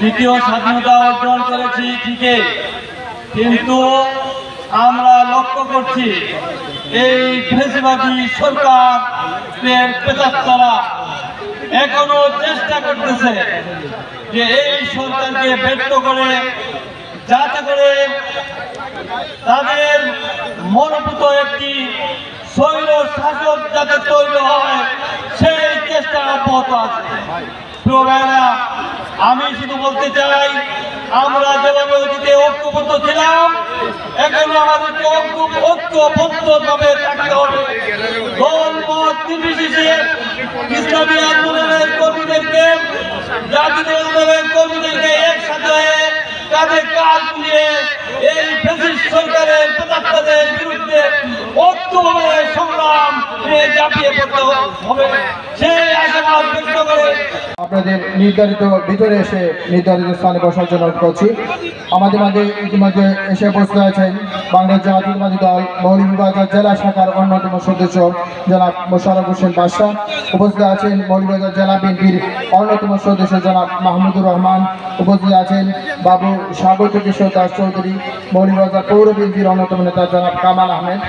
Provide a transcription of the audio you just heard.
দ্বিতীয় স্বাধীনতা অর্জন করেছি ঠিকই, কিন্তু আমরা লক্ষ্য করছি এই ফ্যাসিবাদী সরকারের পেতাত্তারা এখনো চেষ্টা করতেছে যে এই সরকারকে ব্যর্থ করে, যাতে করে তাদের মনোভূত একটি শৈল শাসক যাতে তৈরি হয় সেই চেষ্টা অব্যাহত আছে। প্রিয় ভাইরা, আমি শুধু বলতে চাই, আমরা যেভাবে অতীতে ঐক্যবদ্ধ ছিলাম, এখন আমাদেরকে ঐক্যবদ্ধভাবে থাকতে হবে। দল মত নির্বিশেষে ইসলামী আন্দোলনের কর্মীদেরকে, জাতীয় দলের কর্মীদেরকে একসাথে হয়ে কাঁধে কাঁধ মিলিয়ে এই ফ্যাসিস্ট সরকারের পেতাত্তাদের বিরুদ্ধে ঐক্যভাবে সংগ্রাম ঝাঁপিয়ে পড়তে হবে, সেই আশাবাদ ব্যক্ত করে আপনাদের নির্ধারিত ভিতরে এসে নির্ধারিত স্থানে বসার জন্য করছি। আমাদের মাঝে ইতিমধ্যে এসে উপস্থিত আছেন বাংলাদেশ জাতীয়তাবাদী দল মৌলভীবাজার জেলা শাখার অন্যতম সদস্য জনাব মোশাররফ হোসেন বাদশা। উপস্থিত আছেন মৌলভীবাজার জেলা বিএনপির অন্যতম সদস্য জনাব মাহমুদুর রহমান। উপস্থিত আছেন বাবু স্বাগত কিশোর দাস চৌধুরী। মৌলভীবাজার পৌর বিএনপির অন্যতম নেতা জনাব কামাল আহমেদ।